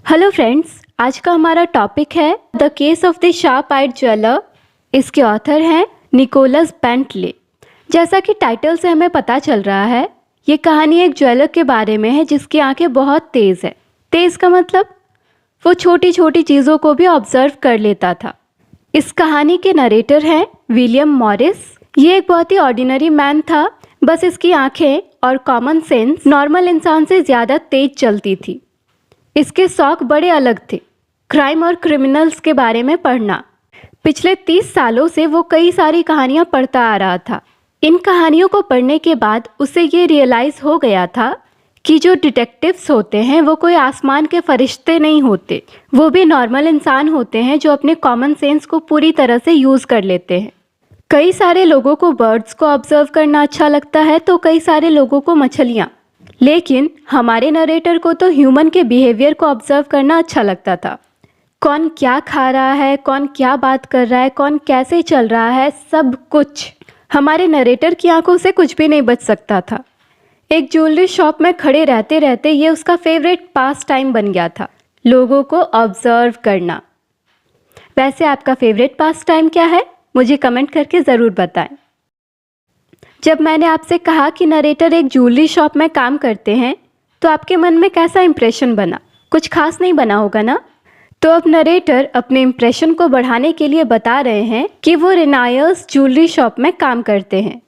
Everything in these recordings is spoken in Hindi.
हेलो फ्रेंड्स, आज का हमारा टॉपिक है the case of the sharp eyed jeweller. इसके ऑथर हैं निकोलस बेंटले। जैसा कि टाइटल से हमें पता चल रहा है, ये कहानी एक ज्वेलर के बारे में है जिसकी आंखें बहुत तेज है। तेज का मतलब वो छोटी छोटी चीज़ों को भी ऑब्जर्व कर लेता था। इस कहानी के नरेटर हैं विलियम मॉरिस। ये एक बहुत ही ऑर्डिनरी मैन था, बस इसकी आंखें और कॉमन सेंस नॉर्मल इंसान से ज़्यादा तेज चलती थी। इसके शौक बड़े अलग थे, क्राइम और क्रिमिनल्स के बारे में पढ़ना। पिछले 30 सालों से वो कई सारी कहानियां पढ़ता आ रहा था। इन कहानियों को पढ़ने के बाद उसे ये रियलाइज़ हो गया था कि जो डिटेक्टिव्स होते हैं वो कोई आसमान के फरिश्ते नहीं होते, वो भी नॉर्मल इंसान होते हैं जो अपने कॉमन सेंस को पूरी तरह से यूज़ कर लेते हैं। कई सारे लोगों को बर्ड्स को ऑब्जर्व करना अच्छा लगता है तो कई सारे लोगों को मछलियाँ, लेकिन हमारे नरेटर को तो ह्यूमन के बिहेवियर को ऑब्जर्व करना अच्छा लगता था। कौन क्या खा रहा है, कौन क्या बात कर रहा है, कौन कैसे चल रहा है, सब कुछ हमारे नरेटर की आंखों से कुछ भी नहीं बच सकता था। एक ज्वेलरी शॉप में खड़े रहते रहते ये उसका फेवरेट पास टाइम बन गया था, लोगों को ऑब्जर्व करना। वैसे आपका फेवरेट पास टाइम क्या है, मुझे कमेंट करके ज़रूर बताएं। जब मैंने आपसे कहा कि नरेटर एक ज्वेलरी शॉप में काम करते हैं तो आपके मन में कैसा इंप्रेशन बना? कुछ खास नहीं बना होगा ना? तो अब नरेटर अपने इंप्रेशन को बढ़ाने के लिए बता रहे हैं कि वो रेनायर्स ज्वेलरी शॉप में काम करते हैं।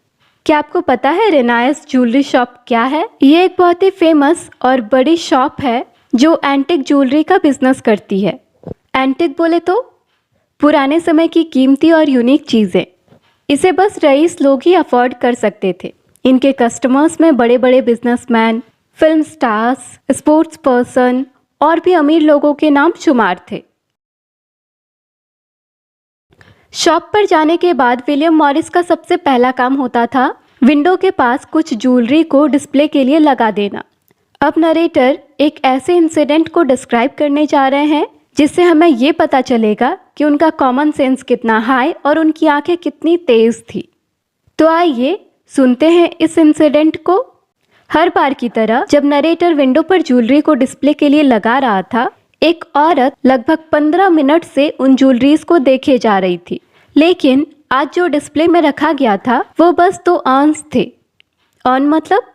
क्या आपको पता है रेनायर्स ज्वेलरी शॉप क्या है? ये एक बहुत ही फेमस और बड़ी शॉप है जो एंटिक ज्वेलरी का बिजनेस करती है। एंटिक बोले तो पुराने समय की कीमती और यूनिक चीज़ें। इसे बस रईस लोग ही अफोर्ड कर सकते थे। इनके कस्टमर्स में बड़े बड़े businessman, film stars, sports person और भी अमीर लोगों के नाम शुमार थे। शॉप पर जाने के बाद विलियम मॉरिस का सबसे पहला काम होता था विंडो के पास कुछ ज्वेलरी को डिस्प्ले के लिए लगा देना। अब नरेटर एक ऐसे इंसिडेंट को डिस्क्राइब करने जा रहे हैं जिससे हमें ये पता चलेगा कि उनका कॉमन सेंस कितना हाई और उनकी आंखें कितनी तेज थी। तो आइए सुनते हैं इस इंसिडेंट को। हर बार की तरह जब नरेटर विंडो पर ज्वेलरी को डिस्प्ले के लिए लगा रहा था, एक औरत लगभग 15 मिनट से उन ज्वेलरीज को देखे जा रही थी। लेकिन आज जो डिस्प्ले में रखा गया था वो बस 2 अर्न्स थे। अर्न मतलब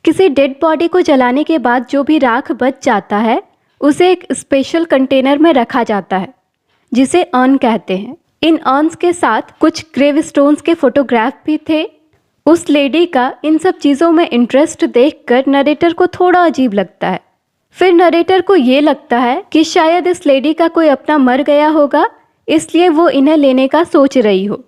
किसी डेड बॉडी को जलाने के बाद जो भी राख बच जाता है उसे एक स्पेशल कंटेनर में रखा जाता है जिसे अर्न कहते हैं। इन अर्न्स के साथ कुछ ग्रेव स्टोन्स के फोटोग्राफ भी थे। उस लेडी का इन सब चीज़ों में इंटरेस्ट देखकर नरेटर को थोड़ा अजीब लगता है। फिर नरेटर को ये लगता है कि शायद इस लेडी का कोई अपना मर गया होगा, इसलिए वो इन्हें लेने का सोच रही हो।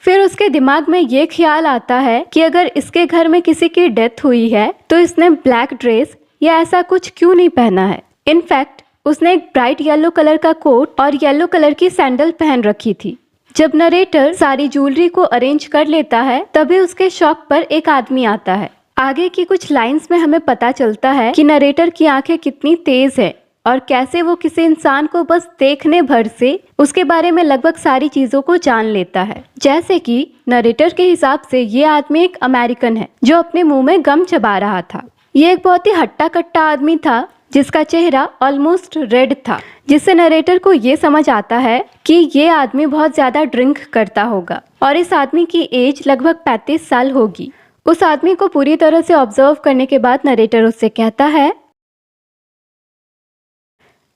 फिर उसके दिमाग में ये ख्याल आता है कि अगर इसके घर में किसी की डेथ हुई है तो इसने ब्लैक ड्रेस या ऐसा कुछ क्यों नहीं पहना है। इनफैक्ट उसने एक ब्राइट येलो कलर का कोट और येलो कलर की सैंडल पहन रखी थी। जब नरेटर सारी ज्वेलरी को अरेंज कर लेता है तभी उसके शॉप पर एक आदमी आता है। आगे की कुछ लाइंस में हमें पता चलता है कि नरेटर की आंखें कितनी तेज है और कैसे वो किसी इंसान को बस देखने भर से उसके बारे में लगभग सारी चीजों को जान लेता है। जैसे कि नरेटर के हिसाब से ये आदमी एक अमेरिकन है जो अपने मुंह में गम चबा रहा था। ये एक बहुत ही हट्टा कट्टा आदमी था जिसका चेहरा ऑलमोस्ट रेड था, जिससे नरेटर को ये समझ आता है कि ये आदमी बहुत ज़्यादा ड्रिंक करता होगा और इस आदमी की एज लगभग 35 साल होगी। उस आदमी को पूरी तरह से ऑब्जर्व करने के बाद नरेटर उससे कहता है,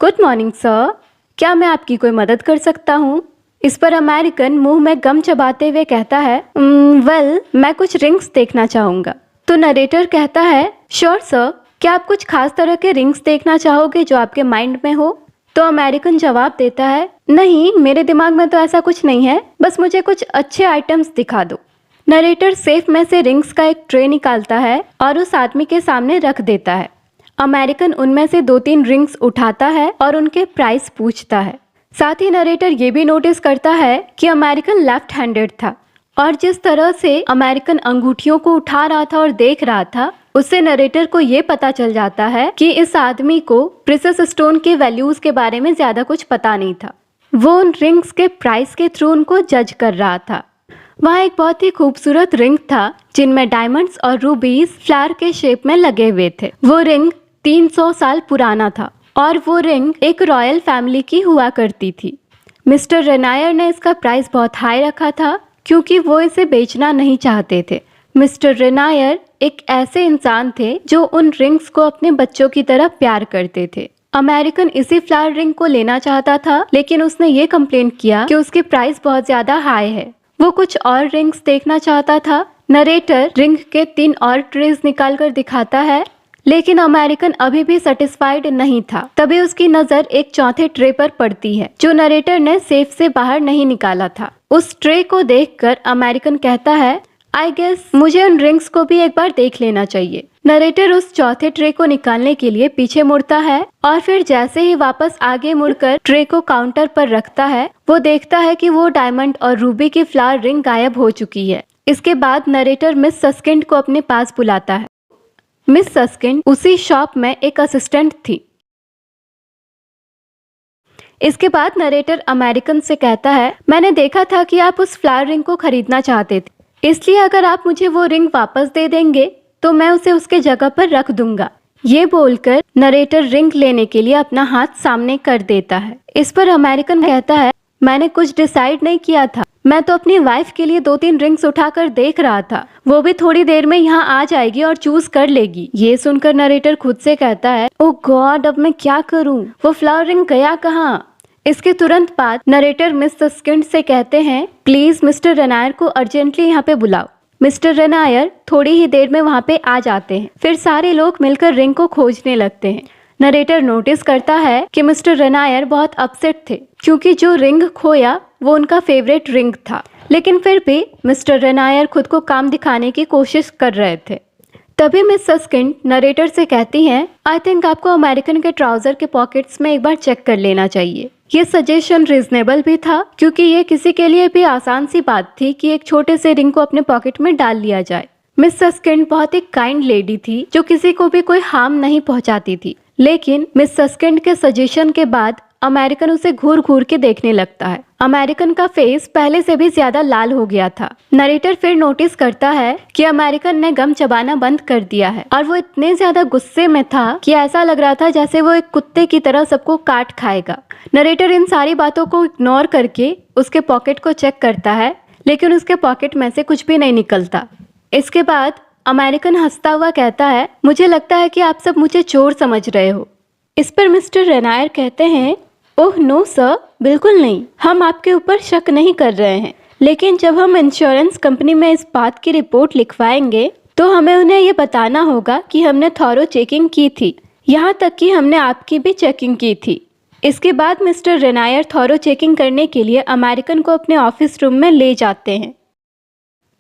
गुड मॉर्निंग सर, क्या मैं आपकी कोई मदद कर सकता हूँ? इस पर अमेरिकन मुंह में गम चबाते हुए कहता है, वेल मैं कुछ रिंग्स देखना चाहूँगा। तो नरेटर कहता है, श्योर सर, क्या आप कुछ खास तरह के रिंग्स देखना चाहोगे जो आपके माइंड में हो? तो अमेरिकन जवाब देता है, नहीं मेरे दिमाग में तो ऐसा कुछ नहीं है, बस मुझे कुछ अच्छे आइटम्स दिखा दो। नरेटर सेफ में से रिंग्स का एक ट्रे निकालता है और उस आदमी के सामने रख देता है। अमेरिकन उनमें से 2-3 रिंग्स उठाता है और उनके प्राइस पूछता है। साथ ही नरेटर ये भी नोटिस करता है कि अमेरिकन लेफ्ट हैंडेड था और जिस तरह से अमेरिकन अंगूठियों को उठा रहा था और देख रहा था उससे नरेटर को ये पता चल जाता है कि इस आदमी को प्रेसियस स्टोन के वैल्यूज के बारे में ज्यादा कुछ पता नहीं था। वो उन रिंग्स के प्राइस के थ्रू उनको जज कर रहा था। वहाँ एक बहुत ही खूबसूरत रिंग था जिनमें डायमंड्स और रूबीज फ्लावर के शेप में लगे हुए थे। वो रिंग 300 साल पुराना था और वो रिंग एक रॉयल फैमिली की हुआ करती थी। मिस्टर रेनायर ने इसका प्राइस बहुत हाई रखा था क्योंकि वो इसे बेचना नहीं चाहते थे। मिस्टर रेनायर एक ऐसे इंसान थे जो उन रिंग्स को अपने बच्चों की तरह प्यार करते थे। अमेरिकन इसी फ्लावर रिंग को लेना चाहता था, लेकिन उसने ये कंप्लेंट किया कि उसकी प्राइस बहुत ज्यादा हाई है। वो कुछ और रिंग्स देखना चाहता था। नरेटर रिंग के 3 और ट्रेस निकाल कर दिखाता है, लेकिन अमेरिकन अभी भी सेटिस्फाइड नहीं था। तभी उसकी नजर एक चौथे ट्रे पर पड़ती है जो नरेटर ने सेफ से बाहर नहीं निकाला था। उस ट्रे को देखकर अमेरिकन कहता है, आई गेस मुझे उन रिंग्स को भी एक बार देख लेना चाहिए। नरेटर उस चौथे ट्रे को निकालने के लिए पीछे मुड़ता है और फिर जैसे ही वापस आगे मुड़कर ट्रे को काउंटर पर रखता है, वो देखता है कि वो डायमंड और रूबी की फ्लावर रिंग गायब हो चुकी है। इसके बाद नरेटर मिस सस्किंड को अपने पास बुलाता है। मिस सस्किंड उसी शॉप में एक असिस्टेंट थी। इसके बाद नरेटर अमेरिकन से कहता है, मैंने देखा था कि आप उस फ्लावर रिंग को खरीदना चाहते थे, इसलिए अगर आप मुझे वो रिंग वापस दे देंगे तो मैं उसे उसके जगह पर रख दूंगा। ये बोलकर नरेटर रिंग लेने के लिए अपना हाथ सामने कर देता है। इस पर अमेरिकन कहता है, मैंने कुछ डिसाइड नहीं किया था, मैं तो अपनी वाइफ के लिए 2-3 रिंग्स उठाकर देख रहा था, वो भी थोड़ी देर में यहाँ आ जाएगी और चूज कर लेगी। ये सुनकर नरेटर खुद से कहता है, ओह गॉड, अब मैं क्या करूँ, वो फ्लावर रिंग गया कहाँ। इसके तुरंत बाद नरेटर मिस सस्किंड से कहते हैं, प्लीज मिस्टर रेनायर को अर्जेंटली यहाँ पे बुलाओ। मिस्टर रेनायर थोड़ी ही देर में वहाँ पे आ जाते हैं। फिर सारे लोग मिलकर रिंग को खोजने लगते हैं। नरेटर नोटिस करता है कि मिस्टर रेनायर बहुत अपसेट थे क्योंकि जो रिंग खोया वो उनका फेवरेट रिंग था, लेकिन फिर भी मिस्टर रेनायर खुद को काम दिखाने की कोशिश कर रहे थे। तभी मिस सस्किंड नरेटर से कहती हैं, आई थिंक आपको अमेरिकन के ट्राउजर के पॉकेट्स में एक बार चेक कर लेना चाहिए। ये सजेशन रीजनेबल भी था क्योंकि ये किसी के लिए भी आसान सी बात थी कि एक छोटे से रिंग को अपने पॉकेट में डाल लिया जाए। मिस सस्किंड बहुत एक काइंड लेडी थी जो किसी को भी कोई हार्म नहीं पहुंचाती थी, लेकिन मिस सस्किंड के सजेशन के बाद अमेरिकन उसे घूर घूर के देखने लगता है। अमेरिकन का फेस पहले से भी ज्यादा लाल हो गया था। नरेटर फिर नोटिस करता है कि अमेरिकन ने गम चबाना बंद कर दिया है और वो इतने ज्यादा गुस्से में था कि ऐसा लग रहा था जैसे वो एक कुत्ते की तरह सबको काट खाएगा। नरेटर इन सारी बातों को इग्नोर करके उसके पॉकेट को चेक करता है, लेकिन उसके पॉकेट में से कुछ भी नहीं निकलता। इसके बाद अमेरिकन हंसता हुआ कहता है, मुझे लगता है कि आप सब मुझे चोर समझ रहे हो। इस पर मिस्टर रेनायर कहते हैं, ओह नो सर, बिल्कुल नहीं, हम आपके ऊपर शक नहीं कर रहे हैं, लेकिन जब हम इंश्योरेंस कंपनी में इस बात की रिपोर्ट लिखवाएंगे तो हमें उन्हें ये बताना होगा कि हमने थॉरो चेकिंग की थी, यहाँ तक कि हमने आपकी भी चेकिंग की थी। इसके बाद मिस्टर रेनायर थॉरो चेकिंग करने के लिए अमेरिकन को अपने ऑफिस रूम में ले जाते हैं।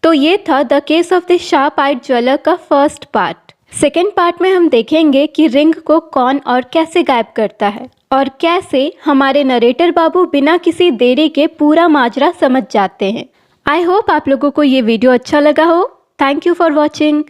तो ये था the case of the sharp eyed jeweller का फर्स्ट पार्ट। सेकेंड पार्ट में हम देखेंगे कि रिंग को कौन और कैसे गायब करता है और कैसे हमारे नरेटर बाबू बिना किसी देरी के पूरा माजरा समझ जाते हैं। आई होप आप लोगों को ये वीडियो अच्छा लगा हो। Thank you for watching.